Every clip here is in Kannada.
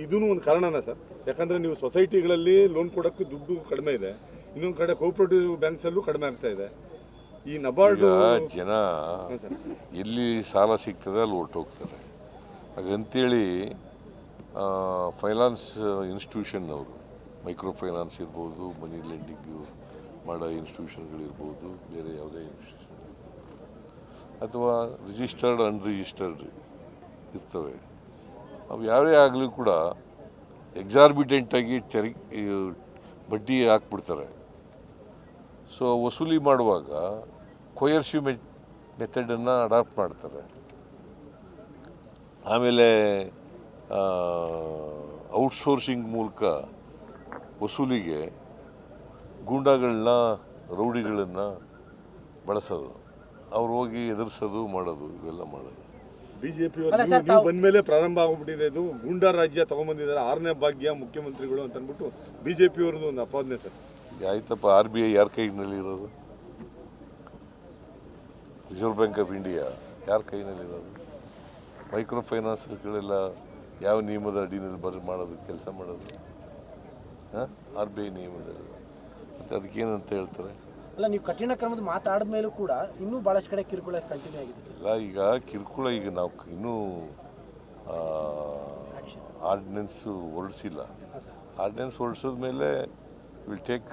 ಇದೂ ಒಂದು ಕಾರಣನ ಸರ್? ಯಾಕಂದ್ರೆ ನೀವು ಸೊಸೈಟಿಗಳಲ್ಲಿ ಲೋನ್ ಕೊಡೋಕ್ಕೆ ದುಡ್ಡು ಕಡಿಮೆ ಇದೆ, ಇನ್ನೊಂದು ಕಡೆ ಕೋಆಪರೇಟಿವ್ ಬ್ಯಾಂಕ್ಸಲ್ಲೂ ಕಡಿಮೆ ಆಗ್ತಾ ಇದೆ. ಈ ನಬಾರ್ಡ್ ಜನ ಎಲ್ಲಿ ಸಾಲ ಸಿಗ್ತದೆ ಅಲ್ಲಿ ಹೊರಟೋಗ್ತಾರೆ. ಹಾಗಂತೇಳಿ ಫೈನಾನ್ಸ್ ಇನ್ಸ್ಟಿಟ್ಯೂಷನ್ನವರು, ಮೈಕ್ರೋ ಫೈನಾನ್ಸ್ ಇರ್ಬೋದು, ಮನಿ ಲೆಂಡಿಂಗು ಮಾಡೋ ಇನ್ಸ್ಟಿಟ್ಯೂಷನ್ಗಳಿರ್ಬೋದು, ಬೇರೆ ಯಾವುದೇ ಇನ್ಸ್ಟಿಟ್ಯೂಷನ್ ಅಥವಾ ರಿಜಿಸ್ಟರ್ಡ್ ಅನ್ರಿಜಿಸ್ಟರ್ಡ್ ಇರ್ತವೆ, ಅವು ಯಾವೇ ಆಗಲಿ ಕೂಡ ಎಕ್ಸಾರ್ಬಿಟೆಂಟಾಗಿ ಬಡ್ಡಿ ಹಾಕ್ಬಿಡ್ತಾರೆ. ಸೊ ವಸೂಲಿ ಮಾಡುವಾಗ ಕೊಯರ್ಸಿವ್ ಮೆಥಡನ್ನು ಅಡಾಪ್ಟ್ ಮಾಡ್ತಾರೆ. ಆಮೇಲೆ ಔಟ್ಸೋರ್ಸಿಂಗ್ ಮೂಲಕ ವಸೂಲಿಗೆ ಗೂಂಡಾಗಳನ್ನ, ರೌಡಿಗಳನ್ನು ಬಳಸೋದು, ಅವ್ರು ಹೋಗಿ ಎದುರಿಸೋದು, ಮಾಡೋದು, ಇವೆಲ್ಲ ಮಾಡೋದು. ಬಿಜೆಪಿ ನೀವು ಬಂದ ಮೇಲೆ ಪ್ರಾರಂಭ ಆಗ್ಬಿಟ್ಟಿದೆ. ಇದು ಗೂಂಡಾ ರಾಜ್ಯ ತಗೊಂಡ್ಬಂದಿದ್ದಾರೆ, 6ನೇ ಭಾಗ್ಯ ಮುಖ್ಯಮಂತ್ರಿಗಳು ಅಂತ ಅಂದ್ಬಿಟ್ಟು ಬಿಜೆಪಿ ಅವ್ರದ್ದು ಒಂದು ಅಪಾದನೆ ಸರ್. ಆಯ್ತಪ್ಪ, RBI ಯಾರ ಕೈನಲ್ಲಿ ಇರೋದು? ರಿಸರ್ವ್ ಬ್ಯಾಂಕ್ ಆಫ್ ಇಂಡಿಯಾ ಯಾರ ಕೈನಲ್ಲಿರೋದು? ಮೈಕ್ರೋ ಫೈನಾನ್ಸ್ಗಳೆಲ್ಲ ಯಾವ ನಿಯಮದ ಅಡಿನಲ್ಲಿ ಮಾಡೋದು, ಕೆಲಸ ಮಾಡೋದು? RBI ನಿಯಮದಲ್ಲಿ. ಮತ್ತು ಅದಕ್ಕೇನಂತ ಹೇಳ್ತಾರೆ? ಅಲ್ಲ, ನೀವು ಕಠಿಣ ಕ್ರಮದ ಮಾತಾಡಿದ ಮೇಲೂ ಕೂಡ ಇನ್ನೂ ಭಾಳಷ್ಟು ಕಡೆ ಕಿರುಕುಳ ಕಂಟಿನ್ಯೂ ಆಗಿದೆ. ಇಲ್ಲ, ಈಗ ಕಿರುಕುಳ ಈಗ ನಾವು ಇನ್ನೂ ಆರ್ಡಿನೆನ್ಸು ಹೊರಡಿಸಿಲ್ಲ. ಆರ್ಡಿನೆನ್ಸ್ ಹೊರಡಿಸಿದ ಮೇಲೆ ವಿಲ್ ಟೇಕ್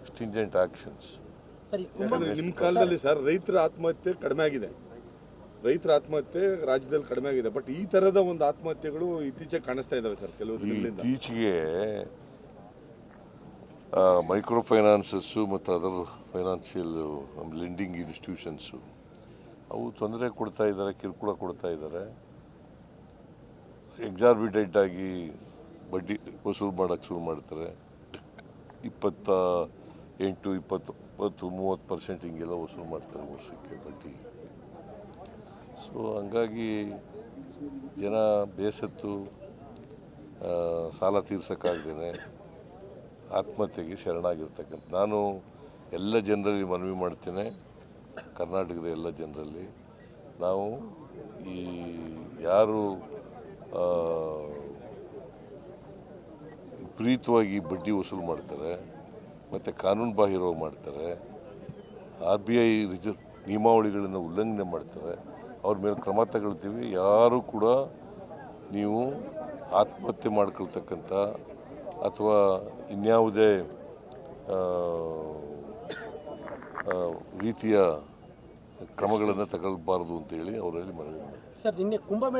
ಸ್ಟಿಂಜೆಂಟ್ ಆ್ಯಕ್ಷನ್ಸ್. ನಿಮ್ಮ ಕಾಲದಲ್ಲಿ ಸರ್ ರೈತರ ಆತ್ಮಹತ್ಯೆ ಕಡಿಮೆ ಆಗಿದೆ, ರೈತರ ಆತ್ಮಹತ್ಯೆ ರಾಜ್ಯದಲ್ಲಿ ಕಡಿಮೆ ಆಗಿದೆ. ಬಟ್ ಈ ಥರದ ಒಂದು ಆತ್ಮಹತ್ಯೆಗಳು ಇತ್ತೀಚೆಗೆ ಕಾಣಿಸ್ತಾ ಇದ್ದಾವೆ ಸರ್ ಕೆಲವು ದಿನಗಳಿಂದ. ಇತ್ತೀಚೆಗೆ ಮೈಕ್ರೋ ಫೈನಾನ್ಸಸ್ಸು ಮತ್ತು ಅದರ್ ಫೈನಾನ್ಷಿಯಲ್ ಲೆಂಡಿಂಗ್ ಇನ್ಸ್ಟಿಟ್ಯೂಷನ್ಸು ಅವು ತೊಂದರೆ ಕೊಡ್ತಾ ಇದ್ದಾರೆ, ಕಿರುಕುಳ ಕೊಡ್ತಾ ಇದ್ದಾರೆ. ಎಕ್ಸಾರ್ಬಿಟೆಂಟಾಗಿ ಬಡ್ಡಿ ವಸೂಲು ಮಾಡೋಕ್ಕೆ ಶುರು ಮಾಡ್ತಾರೆ. 28, 20, 30% ಹಿಂಗೆಲ್ಲ ವಸೂಲು ಮಾಡ್ತಾರೆ ವರ್ಷಕ್ಕೆ ಬಡ್ಡಿ. ಸೊ ಹಂಗಾಗಿ ಜನ ಬೇಸತ್ತು ಸಾಲ ತೀರ್ಸೋಕ್ಕಾಗ್ದೇ ಆತ್ಮಹತ್ಯೆಗೆ ಶರಣಾಗಿರ್ತಕ್ಕಂಥ ನಾನು ಎಲ್ಲ ಜನರಲ್ಲಿ ಮನವಿ ಮಾಡ್ತೇನೆ, ಕರ್ನಾಟಕದ ಎಲ್ಲ ಜನರಲ್ಲಿ. ನಾವು ಈ ಯಾರು ವಿಪರೀತವಾಗಿ ಬಡ್ಡಿ ವಸೂಲು ಮಾಡ್ತಾರೆ ಮತ್ತು ಕಾನೂನು ಬಾಹಿರವಾಗಿ ಮಾಡ್ತಾರೆ, RBI ನಿಯಮಾವಳಿಗಳನ್ನು ಉಲ್ಲಂಘನೆ ಮಾಡ್ತಾರೆ, ಅವ್ರ ಮೇಲೆ ಕ್ರಮ ತಗೊಳ್ತೀವಿ. ಯಾರೂ ಕೂಡ ನೀವು ಆತ್ಮಹತ್ಯೆ ಮಾಡ್ಕೊಳ್ತಕ್ಕಂಥ ಅಥವಾ ಇನ್ಯಾವುದೇ ರೀತಿಯ ಕ್ರಮಗಳನ್ನು ತಗೊಳ್ಬಾರ್ದು ಅಂತೇಳಿ ಅವರಲ್ಲಿ ಮನವಿ ಮಾಡಿ. ಸರ್, ನಿನ್ನೆ ಕುಂಭಮೇಳ